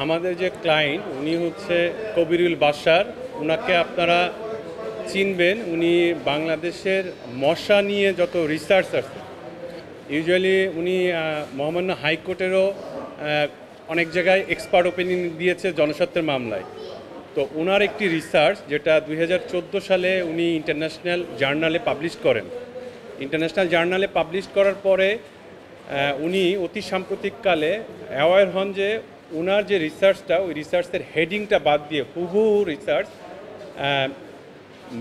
আমাদের যে ক্লায়েন্ট উনি হচ্ছে কবিরুল বাশার। ওনাকে আপনারা চিনবেন। উনি বাংলাদেশের মশা নিয়ে যত রিসার্চ আছে, ইউজুয়ালি উনি মহামান্য হাইকোর্টেরও অনেক জায়গায় এক্সপার্ট ওপিনিয়ন দিয়েছে জনস্বার্থের মামলায়। তো ওনার একটি রিসার্চ যেটা 2014 সালে উনি ইন্টারন্যাশনাল জার্নালে পাবলিশ করেন। ইন্টারন্যাশনাল জার্নালে পাবলিশ করার পরে উনি অতি সাম্প্রতিককালে অ্যাওয়ার হন যে ওনার যে রিসার্চটা, ওই রিসার্চের হেডিংটা বাদ দিয়ে হুবহু রিসার্চ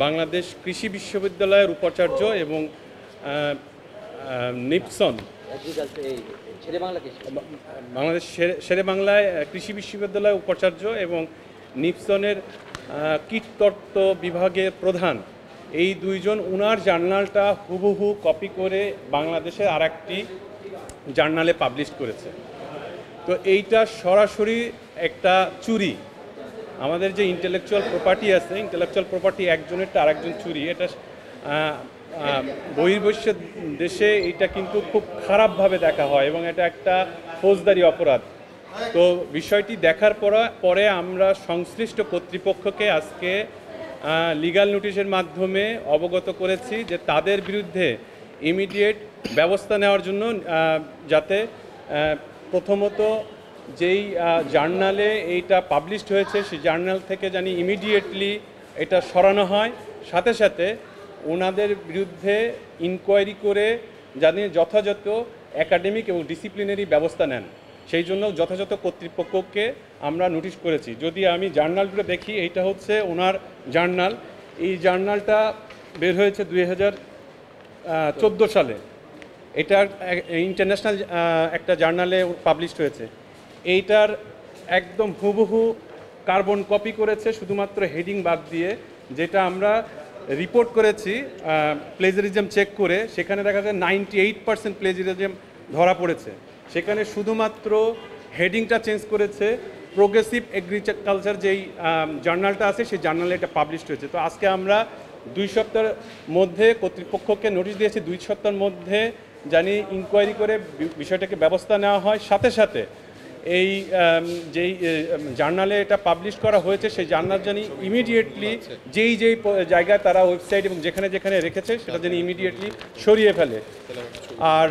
বাংলাদেশ কৃষি বিশ্ববিদ্যালয়ের উপাচার্য এবং নিপসন বাংলাদেশ শেরেবাংলায় কৃষি বিশ্ববিদ্যালয়ের উপাচার্য এবং নিপসনের কীটতত্ত্ব বিভাগের প্রধান, এই দুইজন ওনার জার্নালটা হুবহু কপি করে বাংলাদেশের আরেকটি জার্নালে পাবলিশ করেছে। তো এইটা সরাসরি একটা চুরি। আমাদের যে ইন্টেলেকচুয়াল প্রপার্টি আছে, ইন্টেলেকচুয়াল প্রপার্টি একজনেরটা আরেকজন চুরি, এটা বহির্বিশ্ব দেশে এটা কিন্তু খুব খারাপভাবে দেখা হয় এবং এটা একটা ফৌজদারি অপরাধ। তো বিষয়টি দেখার পরে আমরা সংশ্লিষ্ট কর্তৃপক্ষকে আজকে লিগ্যাল নোটিশের মাধ্যমে অবগত করেছি যে তাদের বিরুদ্ধে ইমিডিয়েট ব্যবস্থা নেওয়ার জন্য, যাতে প্রথমত যেই জার্নালে এইটা পাবলিশড হয়েছে সেই জার্নাল থেকে জানি ইমিডিয়েটলি এটা সরানো হয়, সাথে সাথে ওনাদের বিরুদ্ধে ইনকোয়ারি করে জানি যথাযথ একাডেমিক এবং ডিসিপ্লিনারি ব্যবস্থা নেন। সেই জন্য যথাযথ কর্তৃপক্ষকে আমরা নোটিশ করেছি। যদি আমি জার্নালগুলো দেখি, এইটা হচ্ছে ওনার জার্নাল। এই জার্নালটা বের হয়েছে 2014 সালে। এটা ইন্টারন্যাশনাল একটা জার্নালে পাবলিশড হয়েছে। এইটার একদম হুবহু কার্বন কপি করেছে, শুধুমাত্র হেডিং বাদ দিয়ে। যেটা আমরা রিপোর্ট করেছি প্লেজারিজম চেক করে, সেখানে দেখা যায় 98% প্লেজারিজম ধরা পড়েছে। সেখানে শুধুমাত্র হেডিংটা চেঞ্জ করেছে। প্রোগ্রেসিভ এগ্রিকালচার যেই জার্নালটা আছে সেই জার্নালে এটা পাবলিশড হয়েছে। তো আজকে আমরা 2 সপ্তাহের মধ্যে কর্তৃপক্ষকে নোটিশ দিয়েছি, 2 সপ্তাহের মধ্যে জানি ইনকোয়ারি করে বিষয়টাকে ব্যবস্থা নেওয়া হয়। সাথে সাথে এই যেই জার্নালে এটা পাবলিশ করা হয়েছে সেই জার্নাল জানি ইমিডিয়েটলি যেই জায়গায় তারা ওয়েবসাইট এবং যেখানে যেখানে রেখেছে সেটা জানি ইমিডিয়েটলি সরিয়ে ফেলে। আর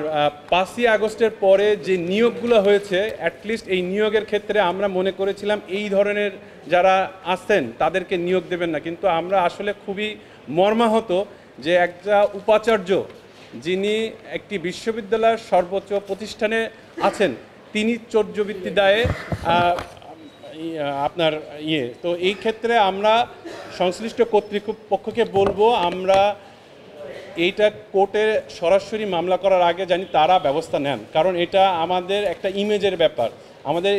5ই আগস্টের পরে যে নিয়োগগুলো হয়েছে, অ্যাটলিস্ট এই নিয়োগের ক্ষেত্রে আমরা মনে করেছিলাম এই ধরনের যারা আছেন তাদেরকে নিয়োগ দেবেন না, কিন্তু আমরা আসলে খুবই মর্মাহত যে একটা উপাচার্য যিনি একটি বিশ্ববিদ্যালয়ের সর্বোচ্চ প্রতিষ্ঠানে আছেন, তিনি চৌর্যবৃত্তি দায়ে আপনার তো এই ক্ষেত্রে আমরা সংশ্লিষ্ট কর্তৃপক্ষকে বলবো আমরা এইটা কোর্টে সরাসরি মামলা করার আগে জানি তারা ব্যবস্থা নেন, কারণ এটা আমাদের একটা ইমেজের ব্যাপার। আমাদের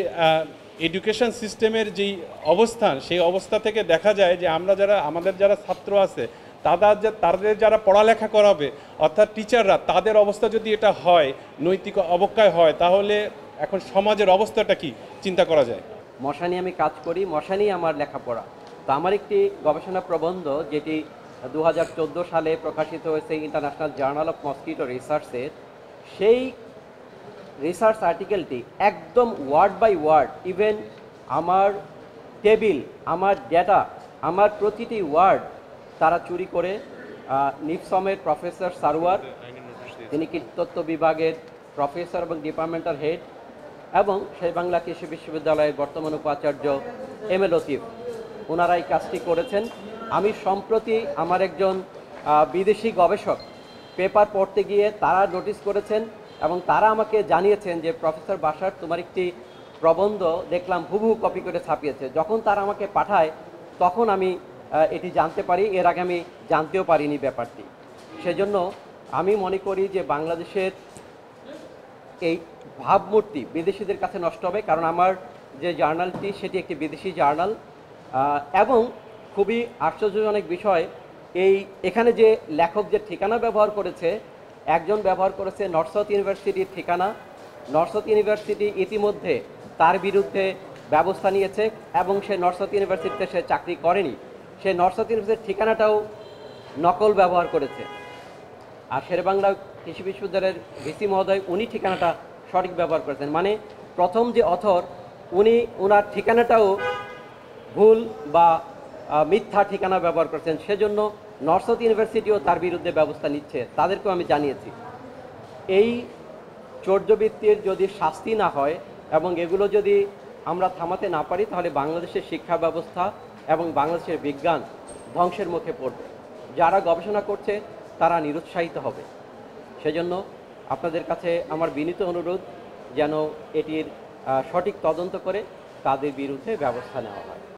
এডুকেশন সিস্টেমের যেই অবস্থান, সেই অবস্থা থেকে দেখা যায় যে আমরা আমাদের যারা ছাত্র আছে তাদের যারা পড়ালেখা করাবে, অর্থাৎ টিচাররা, তাদের অবস্থা যদি এটা হয়, নৈতিক অবক্ষয় হয়, তাহলে এখন সমাজের অবস্থাটা কি চিন্তা করা যায়। মশা নিয়ে আমি কাজ করি, মশা নিয়ে আমার লেখাপড়া। তো আমার একটি গবেষণা প্রবন্ধ যেটি 2014 সালে প্রকাশিত হয়েছে ইন্টারন্যাশনাল জার্নাল অফ মসকিটো রিসার্চের, সেই রিসার্চ আর্টিকেলটি একদম ওয়ার্ড বাই ওয়ার্ড, ইভেন আমার টেবিল, আমার ডেটা, আমার প্রতিটি ওয়ার্ড তারা চুরি করে নিপসমের প্রফেসর সারওয়ার, তিনি কীটতত্ত্ব বিভাগের প্রফেসর এবং ডিপার্টমেন্টাল হেড, এবং শেরেবাংলা কৃষি বিশ্ববিদ্যালয়ের বর্তমান উপাচার্য এম এ লতিফ, ওনারা এই কাজটি করেছেন। আমি সম্প্রতি আমার একজন বিদেশি গবেষক পেপার পড়তে গিয়ে তারা নোটিশ করেছেন এবং তারা আমাকে জানিয়েছেন যে প্রফেসর বাশার, তোমার একটি প্রবন্ধ দেখলাম হুবহু কপি করে ছাপিয়েছে। যখন তারা আমাকে পাঠায় তখন আমি এটি জানতে পারি, এর আগে আমি জানতেও পারিনি ব্যাপারটি। সেজন্য আমি মনে করি যে বাংলাদেশের এই ভাবমূর্তি বিদেশিদের কাছে নষ্ট হবে, কারণ আমার যে জার্নালটি সেটি একটি বিদেশি জার্নাল। এবং খুবই আশ্চর্যজনক বিষয়, এখানে যে লেখক যে ঠিকানা ব্যবহার করেছে, একজন ব্যবহার করেছে নর্থ সাউথ ইউনিভার্সিটির ঠিকানা। নর্থ সাউথ ইউনিভার্সিটি ইতিমধ্যে তার বিরুদ্ধে ব্যবস্থা নিয়েছে এবং সে নর্থ সাউথ ইউনিভার্সিটিতে সে চাকরি করেনি, সে নর্থ সাউথ ইউনিভার্সিটির ঠিকানাটাও নকল ব্যবহার করেছে। আর শেরেবাংলা কৃষি বিশ্ববিদ্যালয়ের ভিসি মহোদয় উনি ঠিকানাটা সঠিক ব্যবহার করেছেন। মানে প্রথম যে অথর উনি ওনার ঠিকানাটাও ভুল বা মিথ্যা ঠিকানা ব্যবহার করছেন, সেজন্য নর্থ সাউথ ইউনিভার্সিটিও তার বিরুদ্ধে ব্যবস্থা নিচ্ছে, তাদেরকেও আমি জানিয়েছি। এই চৌর্যবৃত্তির যদি শাস্তি না হয় এবং এগুলো যদি আমরা থামাতে না পারি, তাহলে বাংলাদেশের শিক্ষা ব্যবস্থা এবং বাংলাদেশের বিজ্ঞান ধ্বংসের মুখে পড়বে। যারা গবেষণা করছে তারা নিরুৎসাহিত হবে। সেজন্য আপনাদের কাছে আমার বিনীত অনুরোধ যেন এটির সঠিক তদন্ত করে তাদের বিরুদ্ধে ব্যবস্থা নেওয়া হয়।